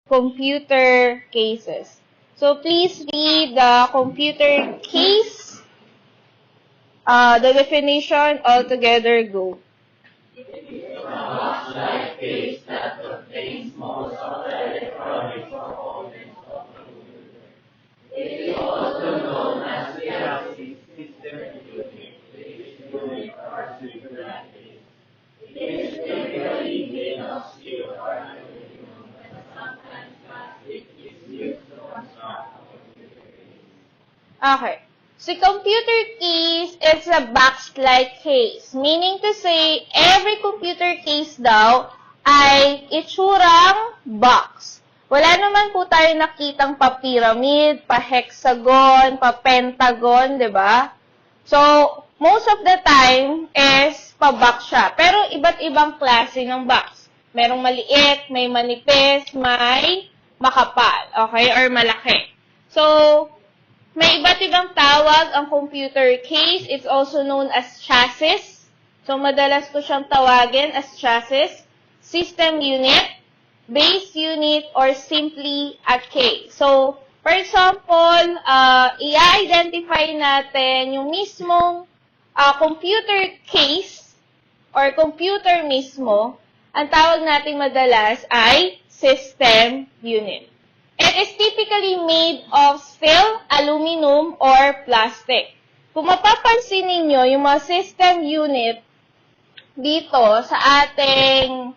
computer cases. So please read the computer case, the definition altogether. Go. It is a box-like case that contains most of the electronic components of the computer. It is also known as the chassis system unit, base unit, or supercase. It is typically made of steel or aluminum, and sometimes plastic is used to construct a computer case. Okay. So, computer case is a box-like case. Meaning to say, every computer case daw ay itsurang box. Wala naman po tayo nakitang pa-pyramid, pa-hexagon, pa-pentagon, di ba? So, most of the time is pa-box siya. Pero iba't ibang klase ng box. Merong maliit, may manipis, may makapal, okay, or malaki. So, may iba't ibang tawag ang computer case. It's also known as chassis. So, madalas ko siyang tawagin as chassis, system unit, base unit, or simply a case. So, for example, i-identify natin yung mismong computer case or computer mismo. Ang tawag natin madalas ay system unit. It is typically made of steel, aluminum, or plastic. Kung mapapansin ninyo, yung mga system unit dito sa ating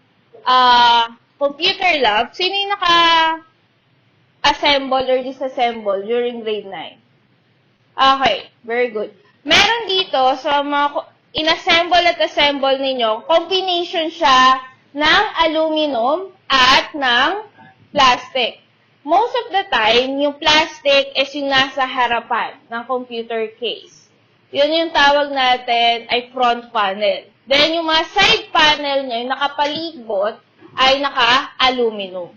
computer lab, sino yung naka-assemble or disassemble during grade 9? Okay, very good. Meron dito sa mga inassemble at assemble ninyo, combination siya ng aluminum at ng plastic. Most of the time, yung plastic is yung nasa harapan ng computer case. Yun yung tawag natin ay front panel. Then, yung mga side panel niya, yung nakapalibot, ay naka-aluminum.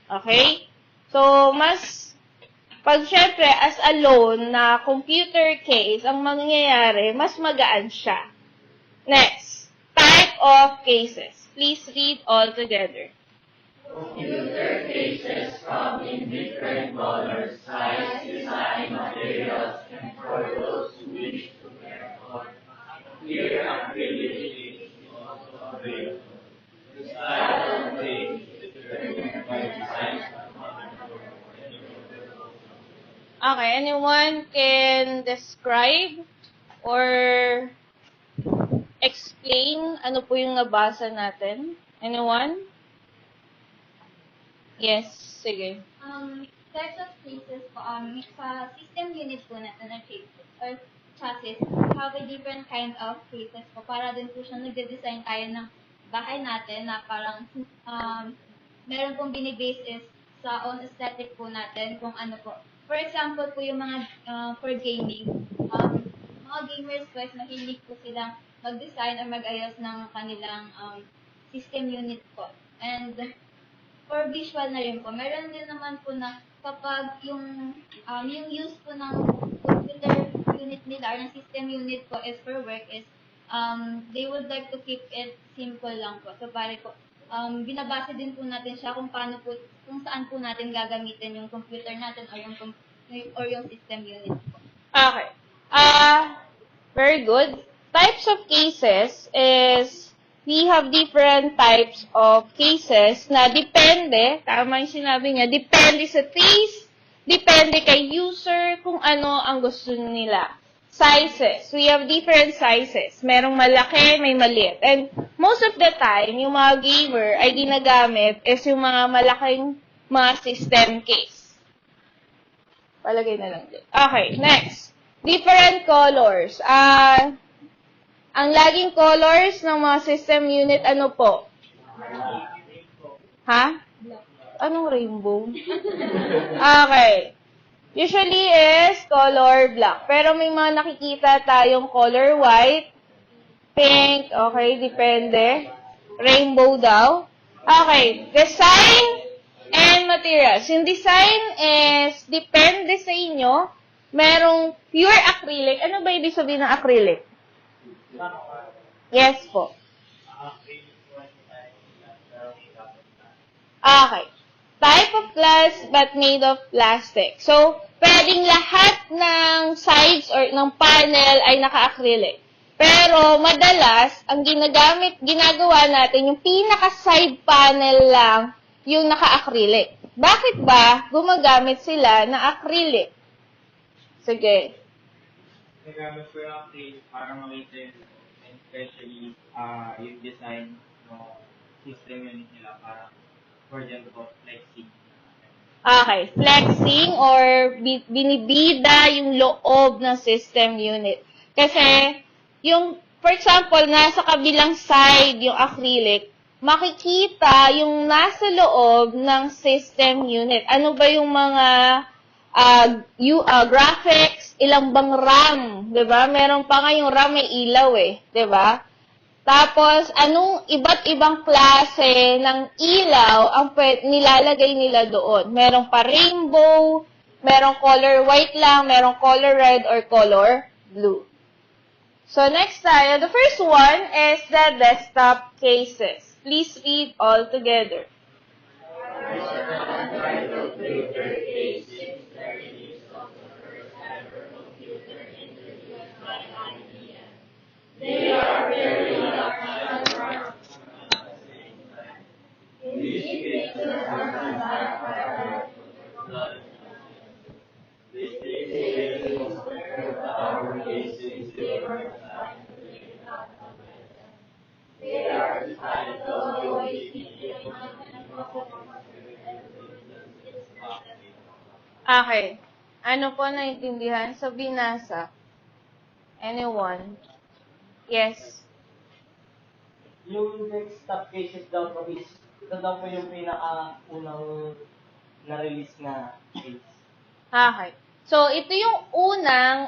Okay? So, pag syempre, as alone na computer case, ang mangyayari, mas magaan siya. Next, type of cases. Please read all together. Computer cases come in different colors, size, design, materials, and for those who wish to care for clear acrylic is also available. The style of case is determined by designs of motherboard. Okay, anyone can describe or explain ano po yung nabasa natin? Anyone? Yes, sige. Types of cases po, sa system unit po natin na cases or chassis, have a different kind of cases po. Para din po siya nagde-design tayo ng bahay natin na parang meron pong binibase is sa own aesthetic po natin kung ano po. For example po yung mga for gaming, mga gamers guys, mahilig po silang mag-design or mag-ayos ng kanilang system unit po. And for visual na rin po, meron din naman po na kapag yung use po ng computer unit nila or ng system unit po is for work is they would like to keep it simple lang po. So pare po, binabase din po natin siya kung saan po natin gagamitin yung computer natin or yung system unit po. Okay. Very good. Types of cases is we have different types of cases na depende, tama yung sinabi nga, depende sa taste, depende kay user kung ano ang gusto nila. Sizes. We have different sizes. Merong malaki, may maliit. And most of the time, yung mga gamer ay ginagamit is yung mga malaking mga system case. Palagay na lang din. Okay, next. Different colors. Ang laging colors ng mga system unit, ano po? Ha? Anong rainbow? Okay. Usually is color black. Pero may mga nakikita tayong color white, pink, okay, depende. Rainbow daw. Okay. Design and materials. Yung design is, depende sa inyo. Merong pure acrylic. Ano ba ibig sabihin ng acrylic? Yes po. Okay. type of glass but made of plastic. So, pwedeng lahat ng sides or ng panel ay naka-acrylic. Pero, madalas, ang ginagawa natin, yung pinaka-side panel lang, yung naka-acrylic. Bakit ba gumagamit sila ng acrylic? Sige. Nagamit ko yung acrylic para makita yun. And especially, yung design ng system unit nila para for them to flexing. Okay, flexing or binibida yung loob ng system unit. Kasi, for example, nasa kabilang side yung acrylic, makikita yung nasa loob ng system unit. Ano ba yung mga graphics, ilang bang RAM, 'di ba? Meron pa nga yung RAM may ilaw 'di ba? Tapos anong iba't ibang klase ng ilaw ang nilalagay nila doon? Meron pa rainbow, merong color white lang, merong color red or color blue. So next tayo, the first one is the desktop cases. Please read all together. They are very Okay. Ano po naintindihan sa binasa? Anyone? Yes. Yung desktop cases daw po is, ito daw po yung pinaka-unang na-release na case. Okay. So, ito yung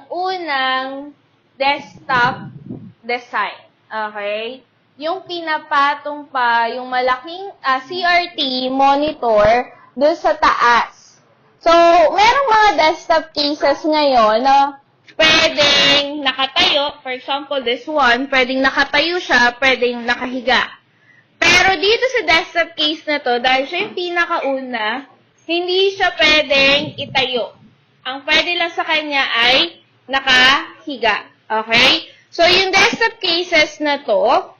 unang desktop design. Okay? Yung pinapatong pa yung malaking CRT monitor doon sa taas. So, merong mga desktop cases ngayon na pwedeng nakatayo. For example, this one, pwedeng nakatayo siya, pwedeng nakahiga. Pero dito sa desktop case na to, dahil siya yung pinakauna, hindi siya pwedeng itayo. Ang pwede lang sa kanya ay nakahiga. Okay? So, yung desktop cases na to,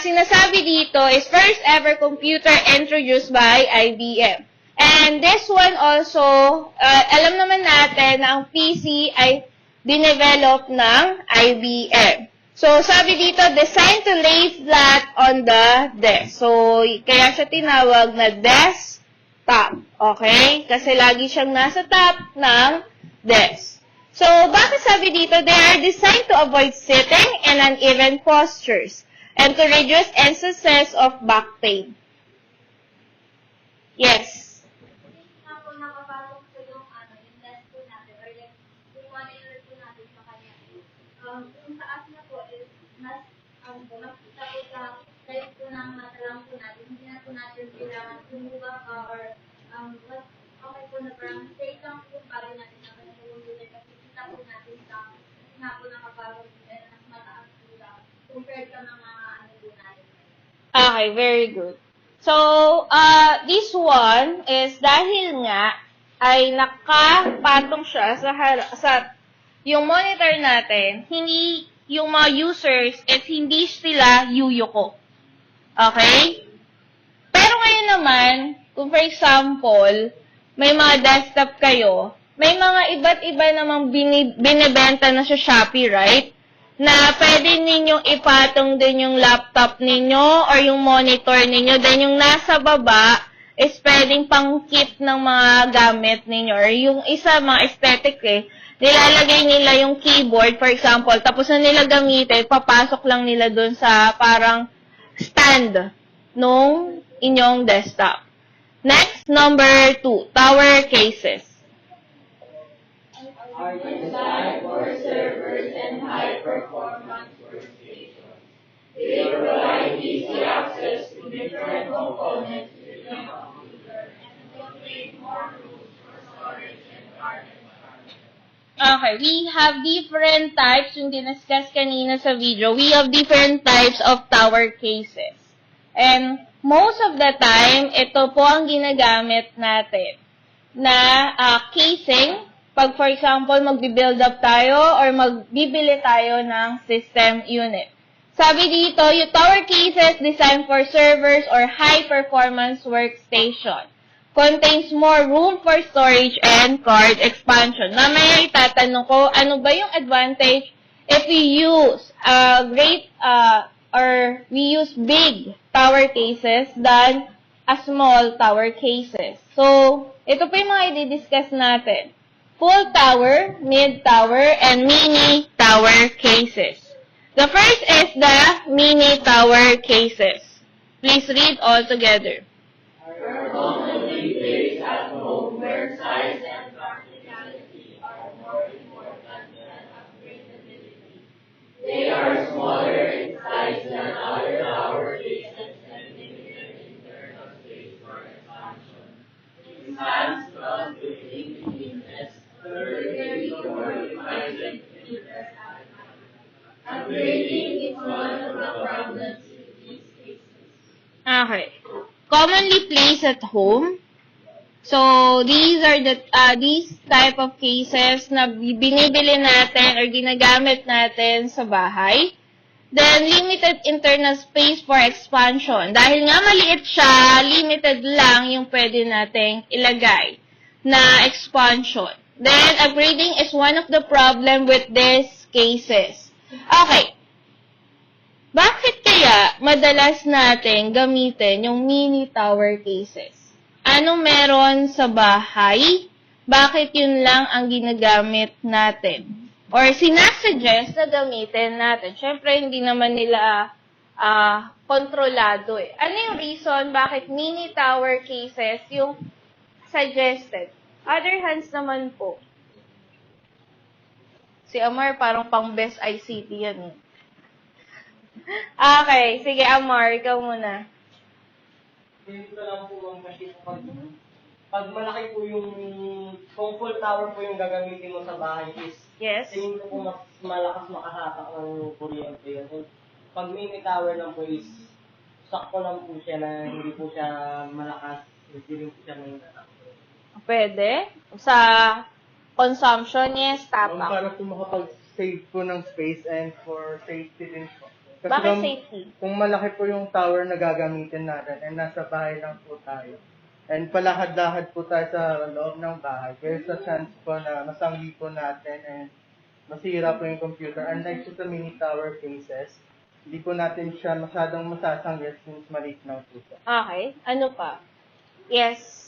sinasabi dito is first ever computer introduced by IBM. And this one also, alam naman natin na ang PC ay dinevelop ng IBM. So, sabi dito, designed to lay flat on the desk. So, kaya siya tinawag na desktop. Okay? Kasi lagi siyang nasa top ng desk. So, bakit sabi dito, they are designed to avoid sitting and uneven postures and to reduce instances of back pain. Yes. Yung taas na po is mas tayo po ng mata lang po natin. Hindi na po natin kailangan tumubak or mas okay po na parang safe lang po para natin na computer kasi kita po natin na po nakapagod and mas mataas po lang compared sa mga po natin. Okay, very good. So, this one is dahil nga ay nakapatong siya sa yung monitor natin, hindi yung mga users is hindi sila yuyuko. Okay? Pero ngayon naman, kung for example, may mga desktop kayo, may mga iba't iba namang binibenta na sa Shopee, right? Na pwede ninyong ipatong din yung laptop ninyo or yung monitor ninyo. Then yung nasa baba is pwedeng pang-kit ng mga gamit ninyo. Or yung isa, mga aesthetic nilalagay nila yung keyboard, for example, tapos na nila gamitin, papasok lang nila dun sa parang stand nung inyong desktop. Next, number 2, tower cases. are designed for servers and high-performance workstations. They provide easy access to different components within a computer and contain more rooms for storage and hardware. Okay, we have different types, yung diniscuss kanina sa video, we have different types of tower cases. And most of the time, ito po ang ginagamit natin na casing. Pag, for example, magbi-build up tayo or magbibili tayo ng system unit. Sabi dito, yung tower cases designed for servers or high-performance workstation. Contains more room for storage and card expansion. Mamaya itatanong ko, ano ba yung advantage if we use we use big tower cases than a small tower cases. So, ito po yung mga i-discuss natin. Full tower, mid tower, and mini tower cases. The first is the mini tower cases. Please read all together. Are commonly placed at home where size and practicality are more important than upgradability. They are smaller in size than other tower cases and limited internal space for expansion. Expands from building uniqueness, vertically or divided computers at night. Upgrading is one of the problems in these cases. Okay. Commonly placed at home. So, these are these type of cases na binibili natin or ginagamit natin sa bahay. Then, limited internal space for expansion. Dahil nga maliit siya, limited lang yung pwede nating ilagay na expansion. Then, upgrading is one of the problem with these cases. Okay. Bakit kaya madalas natin gamitin yung mini tower cases? Ano meron sa bahay? Bakit yun lang ang ginagamit natin? Or sinasuggest na gamitin natin? Siyempre, hindi naman nila kontrolado eh. Ano yung reason bakit mini tower cases yung suggested? Other hands naman po. Si Amar parang pang best ICT yan eh. Okay, sige Amar, ikaw muna. Dito lang po ang kasi pag malaki po yung, kung full tower po yung gagamitin mo sa bahay is, Yes? tingin ko po mas malakas makahatak ng kuryente yun. Pag mini tower lang po is, sakto lang po siya na hindi po siya malakas, hindi rin po siya may Pwede. Sa consumption, yes, tapak. Para po makapag-save po ng space and for safety din po. Kasi Bakit safety? Kung malaki po yung tower na gagamitin natin and nasa bahay lang po tayo, and palakad-lakad po tayo sa loob ng bahay, there's a chance po na masangli po natin and masira po yung computer. Unlike sa mini tower cases, hindi po natin siya masyadong masasanggit since maliit lang po siya. Okay. Ano pa? Yes.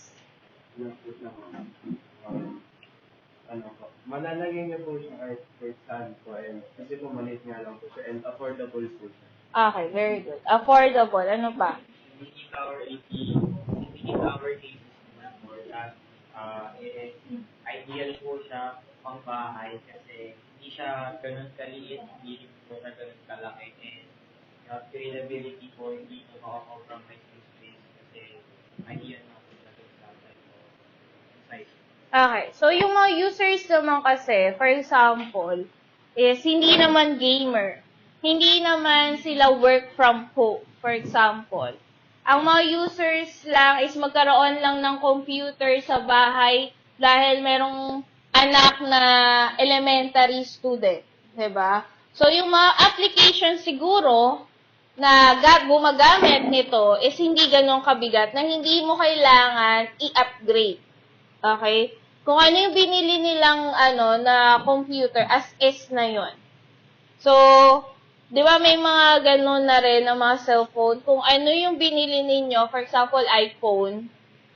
Malalagay niyo po siya art for stand po and kasi po maliit nga lang po siya and affordable po siya. Okay, very good. Affordable. Ano pa? Mini tower cases naman po that ideal po siya pang bahay kasi hindi siya ganun kaliit, hindi po siya ganun kalaki and yung upgradability po hindi po makakompromise yung space kasi ideal na po siya sa type of size. Okay. So, yung mga users naman kasi, for example, is hindi naman gamer. Hindi naman sila work from home, for example. Ang mga users lang is magkaroon lang ng computer sa bahay dahil merong anak na elementary student. Diba? So, yung mga application siguro na gumagamit nito is hindi ganun kabigat na hindi mo kailangan i-upgrade. Okay? Kung ano yung binili nilang na computer, as is na yon. So, di ba may mga ganun na rin na mga cellphone, kung ano yung binili ninyo, for example, iPhone,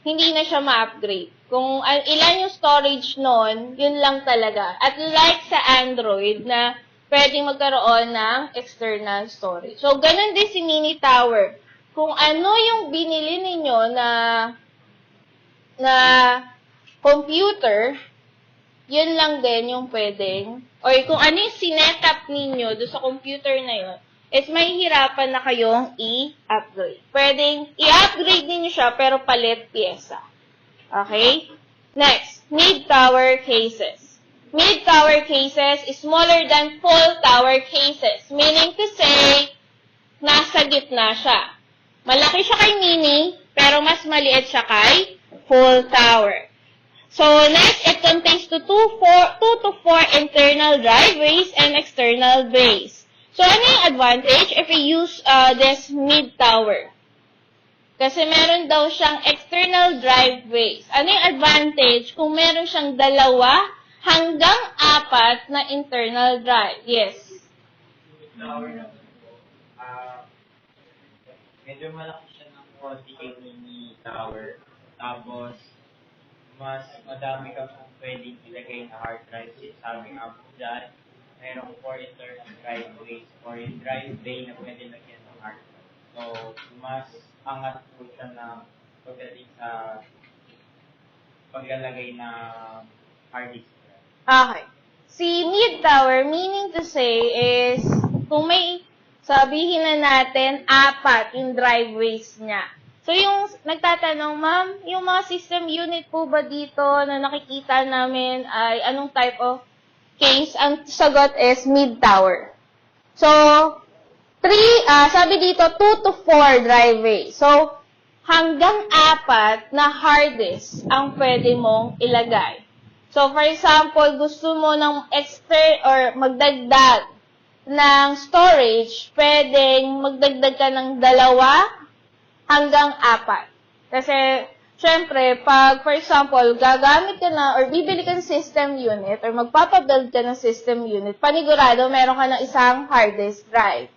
hindi na siya ma-upgrade. Kung ilan yung storage nun, yun lang talaga. At like sa Android na pwedeng magkaroon ng external storage. So, ganun din si mini tower. Kung ano yung binili ninyo na computer, yun lang din yung pwedeng, or kung ano yung sinetup ninyo doon sa computer na yun, is may hirapan na kayong i-upgrade. Pwedeng i-upgrade ninyo siya, pero palit pyesa. Okay? Next, mid-tower cases. Mid-tower cases is smaller than full tower cases, meaning to say, nasa gitna siya. Malaki siya kay mini, pero mas maliit siya kay full tower. So, next, it contains 2 to 4 internal driveways and external bays. So, ano yung advantage if we use this mid-tower? Kasi meron daw siyang external driveways. Ano yung advantage kung meron siyang 2 hanggang 4 na internal drive? Yes. Tower naman po. Medyo malaki siya ng konti kay mini tower. Tapos, mas madami ka pong pwedeng ilagay na hard drive. Sabi nga po dyan, merong 4 internal driveways or yung drive bay na pwede lagyan ng hard drive. So, mas angat po siya na pagdating sa paglalagay ng hard disk drive. Okay. Si mid-tower, meaning to say is, kung may sabihin na natin, 4 yung driveways niya. So, yung nagtatanong, ma'am, yung mga system unit po ba dito na nakikita namin ay anong type of case? Ang sagot is mid-tower. So, sabi dito, 2 to 4 driveway. So, hanggang 4 na hard disk ang pwede mong ilagay. So, for example, gusto mo ng magdagdag ng storage, pwedeng magdagdag ka ng 2 hanggang 4. Kasi, syempre, pag, for example, gagamit ka na or bibili ka ng system unit or magpapabuild ka ng system unit, panigurado, meron ka ng isang hard disk drive.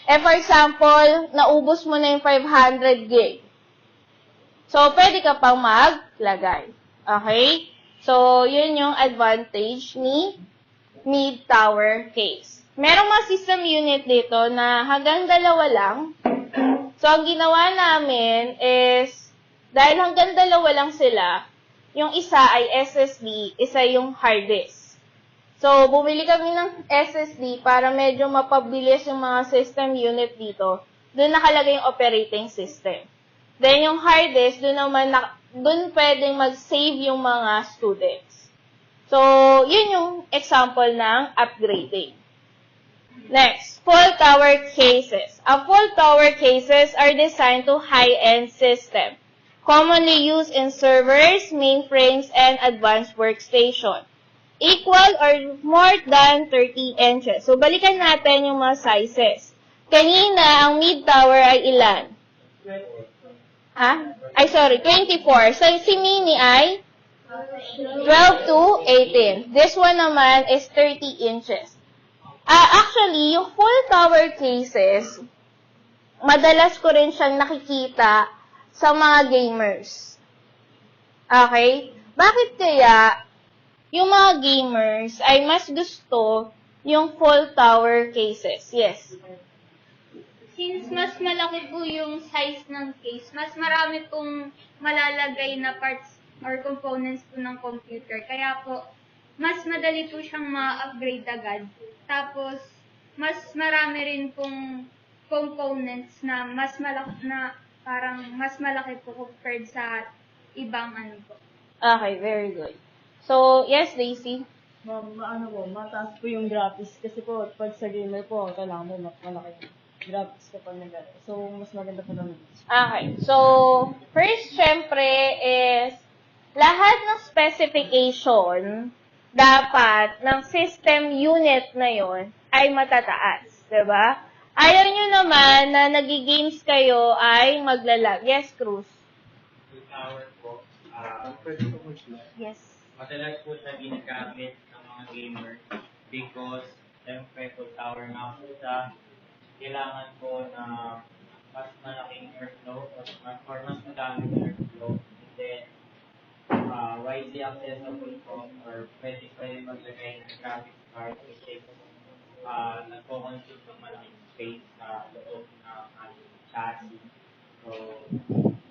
For example, naubos mo na yung 500 gig. So, pwede ka pang maglagay. Okay? So, yun yung advantage ni mid-tower case. Merong mga system unit dito na hanggang 2 lang. So, ang ginawa namin is, dahil hanggang 2 lang sila, yung isa ay SSD, isa yung hard disk. So, bumili kami ng SSD para medyo mapabilis yung mga system unit dito. Doon nakalagay yung operating system. Then, yung hard disk, doon pwedeng mag-save yung mga students. So, yun yung example ng upgrading. Next, full tower cases. Full tower cases are designed to high-end system, commonly used in servers, mainframes, and advanced workstation. Equal or more than 30 inches. So, balikan natin yung mga sizes. Kanina, ang mid-tower ay ilan? 24. So, si mini ay 12 to 18. This one naman is 30 inches. Actually, yung full tower cases, madalas ko rin siyang nakikita sa mga gamers. Okay? Bakit kaya yung mga gamers ay mas gusto yung full tower cases? Yes. Since mas malaki po yung size ng case, mas marami pong malalagay na parts or components po ng computer. Kaya po, mas madali po siyang ma-upgrade agad. Tapos, mas marami rin pong components na mas malaki na parang mas malaki po compared sa ibang ano po. Okay, very good. So, yes, Daisy? Ma'am, mataas po yung graphics kasi po, pag sa gamer po, kailangan mo malaki yung graphics kapag nag-aaral. So, mas maganda po naman. Okay. So, first, syempre, is lahat ng specification dapat ng system unit na yon ay matataas. Diba? Ayaw nyo naman na nag-games kayo ay maglalag. Yes, Cruz? Full tower po. Yes. Madalas po siya ginagamit ng mga gamer because siyempre full tower nga po siya. Kailangan po na mas malaking airflow or mas madaming airflow. And then, widely accessible po or pwede maglagay ng graphics card which is nagpo-consume ng malaking space sa loob ng ating chassis. So,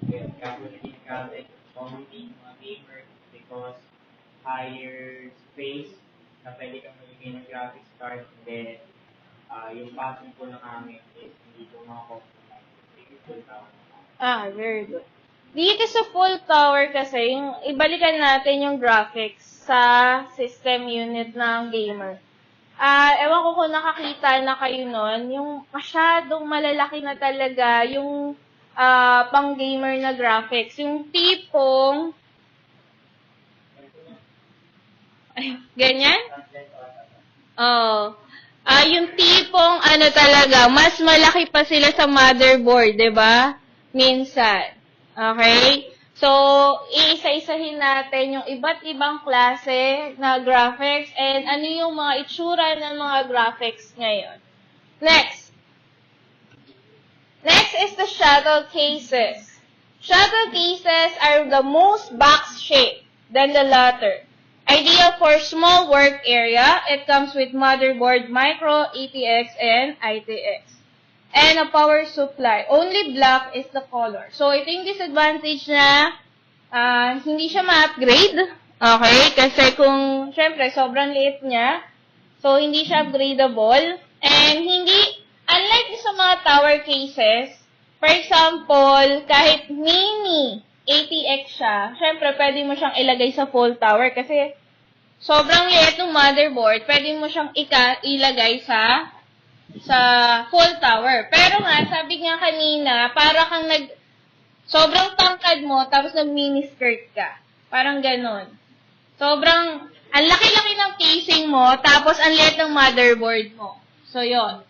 kaya po ginagamit commonly mga gamers because higher space na pwede kang maligay ng graphics card and then yung pattern po ng aming is hindi po makakompromise. Full tower. Very good. Dito sa full tower kasi, yung ibalikan natin yung graphics sa system unit ng gamer. Ewan ko kung nakakita na kayo nun, yung masyadong malalaki na talaga, yung pang-gamer na graphics. Yung tipong, ganyan? Oh. Yung tipong, talaga, mas malaki pa sila sa motherboard, 'di ba? Minsan. Okay? So, iisa-isahin natin yung iba't ibang klase na graphics and ano yung mga itsura ng mga graphics ngayon. Next is the shuttle cases. Shuttle cases are the most box-shaped than the latter. Ideal for small work area, it comes with motherboard, micro, ATX, and ITX. And a power supply. Only black is the color. So, ito yung disadvantage na hindi siya ma-upgrade. Okay? Kasi kung, syempre, sobrang liit niya. So, hindi siya upgradable. And unlike sa mga tower cases, for example, kahit mini ATX siya, syempre, pwede mo siyang ilagay sa full tower kasi sobrang liit ng motherboard, pwede mo siyang ilagay sa full tower. Pero nga, sabi nga kanina, para kang sobrang tangkad mo, tapos nag-mini skirt ka. Parang ganon. Sobrang, ang laki-laki ng casing mo, tapos ang liit ng motherboard mo. So, yon.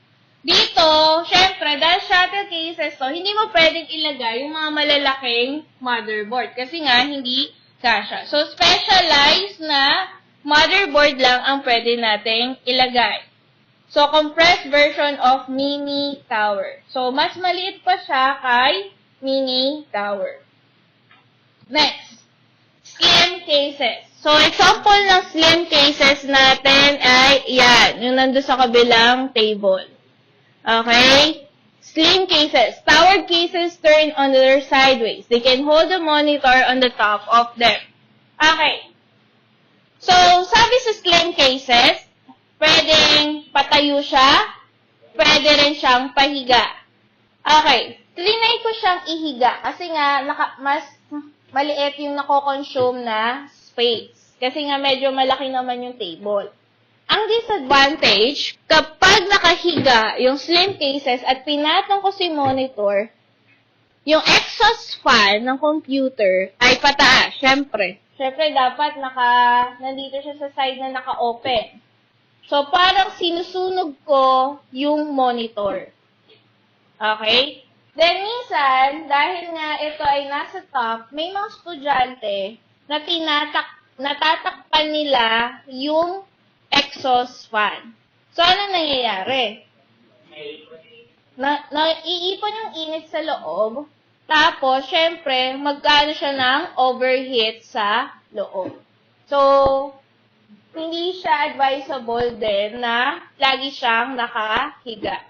Dito, syempre, dahil shuttle cases to, hindi mo pwedeng ilagay yung mga malalaking motherboard. Kasi nga, hindi kasha. So, specialized na motherboard lang ang pwede nating ilagay. So, compressed version of mini tower. So, mas maliit pa siya kay mini tower. Next, slim cases. So, example ng slim cases natin ay yan, yung nandun sa kabilang table. Okay? Slim cases. Towered cases turn on their sideways. They can hold the monitor on the top of them. Okay. So, sabi sa slim cases, pwedeng patayo siya, pwede rin siyang pahiga. Okay. Trinay ko siyang ihiga kasi nga mas maliit yung nako-consume na space. Kasi nga medyo malaki naman yung table. Ang disadvantage, kapag nakahiga yung slim cases at pinatong ko si monitor, yung exhaust fan ng computer ay pataas, syempre. Syempre, dapat nandito siya sa side na naka-open. So, parang sinusunog ko yung monitor. Okay? Then, minsan, dahil nga ito ay nasa top, may mga estudyante na natatakpan nila yung exhaust fan. So, ano nangyayari? Naiipon yung init sa loob, tapos, syempre, magkano siya ng overheat sa loob. So, hindi siya advisable din na lagi siyang nakahiga.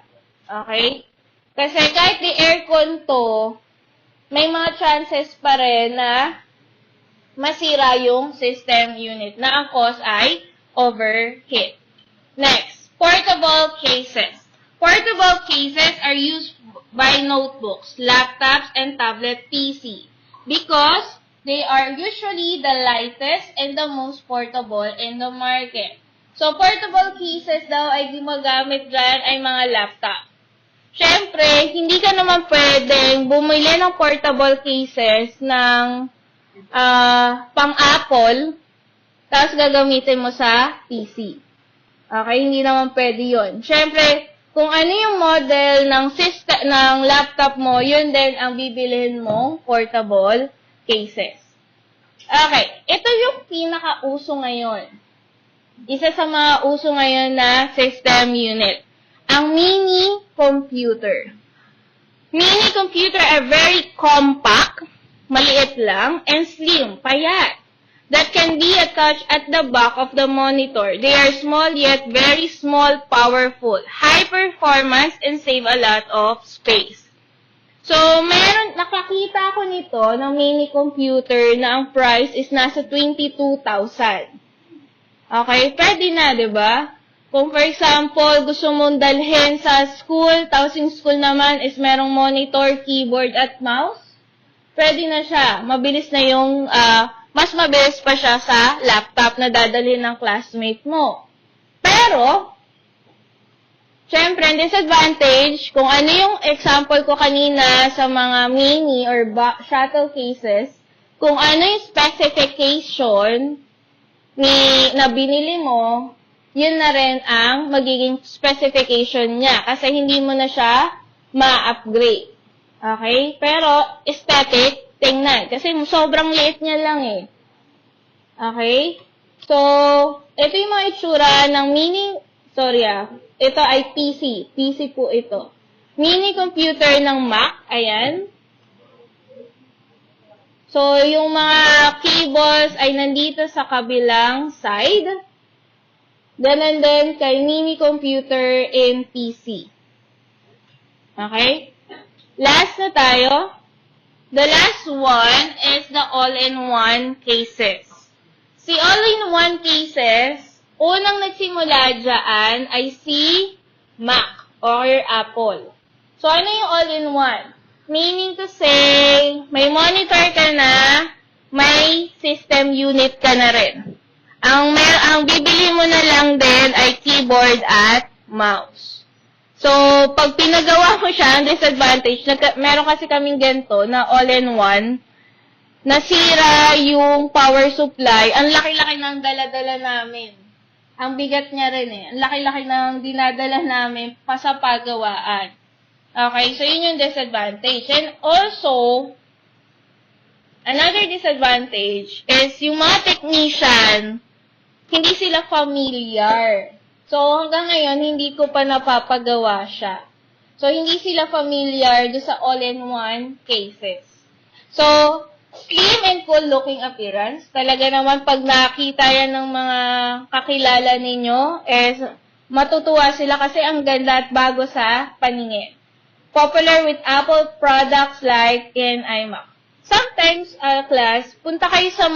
Okay? Kasi kahit di aircon to, may mga chances pa rin na masira yung system unit na ang cause ay overheat. Next, portable cases. Portable cases are used by notebooks, laptops, and tablet PC because they are usually the lightest and the most portable in the market. So, portable cases daw ay gumagamit dyan ay mga laptop. Siyempre, hindi ka naman pwedeng bumili ng portable cases ng pang-Apple, tapos gagamitin mo sa PC. Okay, hindi naman pwede yun. Siyempre, kung ano yung model ng laptop mo, yun din ang bibilihin mong portable cases. Okay, ito yung pinaka-uso ngayon. Isa sa mga uso ngayon na system unit. Ang mini computer. Mini computer are very compact, maliit lang, and slim, payat, that can be attached at the back of the monitor. They are small yet very small, powerful, high performance, and save a lot of space. So, nakakita ko nito ng mini computer na ang price is nasa 22,000. Okay, pwede na, di ba? Kung for example, gusto mong dalhin sa school, tapos yung school naman is merong monitor, keyboard, at mouse, pwede na siya. Mabilis na yung, mas mabilis pa siya sa laptop na dadalhin ng classmate mo. Pero, Syempre, ang disadvantage, kung ano yung example ko kanina sa mga mini or shuttle cases, kung ano yung specification na binili mo, yun na rin ang magiging specification niya. Kasi hindi mo na siya ma-upgrade. Okay? Pero, aesthetic, tingnan. Kasi sobrang liit niya lang eh. Okay? So, ito yung mga itsura ng ito ay PC. PC po ito. Mini computer ng Mac. Ayan. So, yung mga keyballs ay nandito sa kabilang side. Ganon din kay mini computer in PC. Okay? Last na tayo. The last one is the all-in-one cases. Si all-in-one cases, unang nagsimula dyan ay si Mac or Apple. So, ano yung all-in-one? Meaning to say, may monitor ka na, may system unit ka na rin. Ang bibili mo na lang din ay keyboard at mouse. So, pag pinagawa mo siya, ang disadvantage, meron kasi kaming ganito na all-in-one, nasira yung power supply, ang laki-laki ng dala-dala namin. Ang bigat niya rin eh. Ang laki-laki ng dinadala namin pa sa pagawaan. Okay, so yun yung disadvantage. And also, another disadvantage is yung mga technician, hindi sila familiar. So, hanggang ngayon, hindi ko pa napapagawa siya. So, hindi sila familiar do sa all-in-one cases. So, slim and cool looking appearance. Talaga naman, pag nakita yan ng mga kakilala ninyo, matutuwa sila kasi ang ganda at bago sa paningin. Popular with Apple products like in iMac. Sometimes, class, punta kayo sa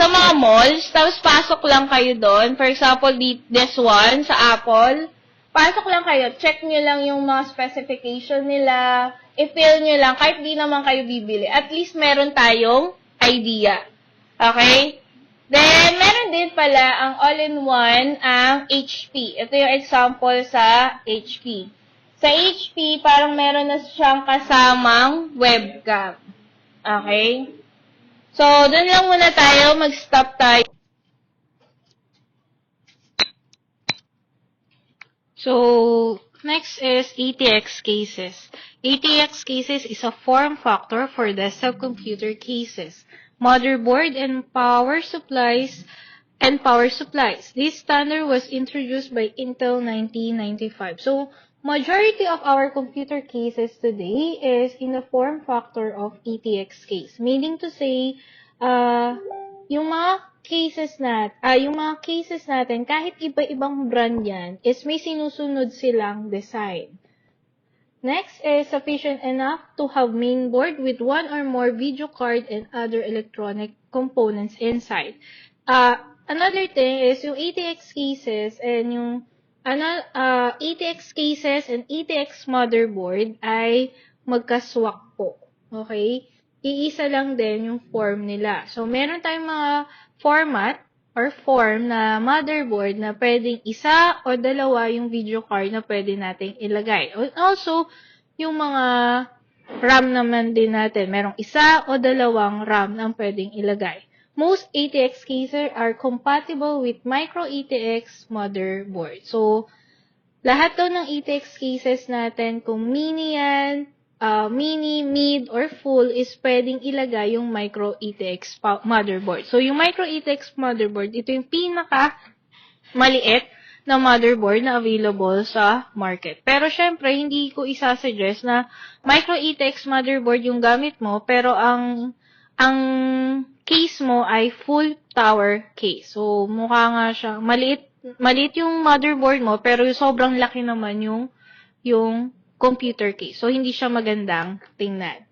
mga malls, tapos pasok lang kayo doon. For example, this one, sa Apple. Pasok lang kayo, check nyo lang yung mga specification nila, i-fill nyo lang, kahit di naman kayo bibili. At least meron tayong idea. Okay? Then, meron din pala ang all-in-one, ang HP. Ito yung example sa HP. Sa HP, parang meron na siyang kasamang webcam. Okay? So, dun lang muna tayo, mag-stop tayo. So, next is ATX cases. ATX cases is a form factor for desktop computer cases, motherboard and power supplies. This standard was introduced by Intel 1995. So, majority of our computer cases today is in the form factor of ATX case. Meaning to say, yung mga cases natin, kahit iba-ibang brand yan, is may sinusunod silang design. Next is sufficient enough to have mainboard with one or more video card and other electronic components inside. Another thing is yung ATX cases and yung ATX cases and ATX motherboard ay magkaswak po. Okay? Iisa lang din yung form nila. So, meron tayong mga format or form na motherboard na pwedeng isa o dalawa yung video card na pwede nating ilagay. Also, yung mga RAM naman din natin. Merong isa o dalawang RAM na pwedeng ilagay. Most ATX cases are compatible with micro ATX motherboard. So, lahat daw ng ATX cases natin, kung mini yan, mini, mid, or full, is pwedeng ilagay yung micro ATX motherboard. So, yung micro ATX motherboard, ito yung pinaka-maliit na motherboard na available sa market. Pero, syempre, hindi ko isasuggest na micro ATX motherboard yung gamit mo, pero ang case mo ay full tower case. So, mukha nga siya, maliit yung motherboard mo, pero sobrang laki naman yung computer case. So, hindi siya magandang tingnan.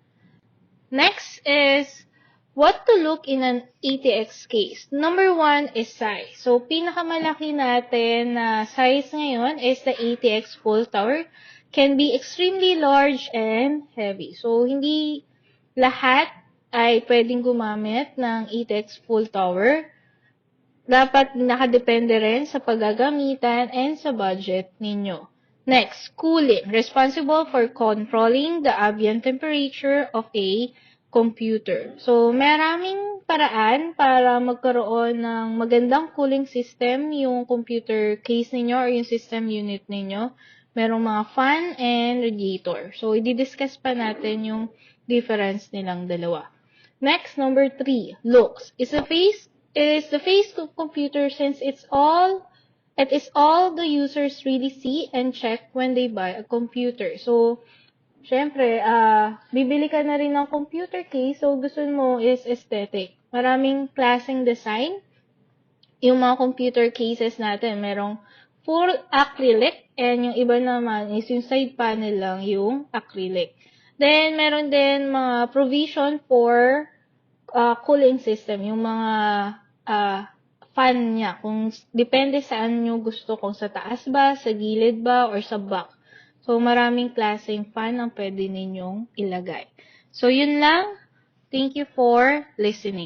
Next is, what to look in an ATX case. Number 1 is size. So, pinakamalaki natin na size ngayon is the ATX full tower. Can be extremely large and heavy. So, hindi lahat ay pwedeng gumamit ng ATX full tower. dapat nakadepende rin sa paggagamitan and sa budget ninyo. Next, cooling. Responsible for controlling the ambient temperature of a computer. So, maraming paraan para magkaroon ng magandang cooling system yung computer case ninyo or yung system unit ninyo. Merong mga fan and radiator. So, i-discuss pa natin yung difference nilang dalawa. Next, number 3, looks. It is the face of computer since it is all the users really see and check when they buy a computer. So, syempre, bibili ka na rin ng computer case, so gusto mo is aesthetic. Maraming klaseng design. Yung mga computer cases natin, merong full acrylic, and yung iba naman is yung side panel lang yung acrylic. Then, meron din mga provision for cooling system, yung mga fan niya, kung depende saan nyo gusto, kung sa taas ba, sa gilid ba, or sa back. So, maraming klaseng fan ang pwede ninyong ilagay. So, yun lang. Thank you for listening.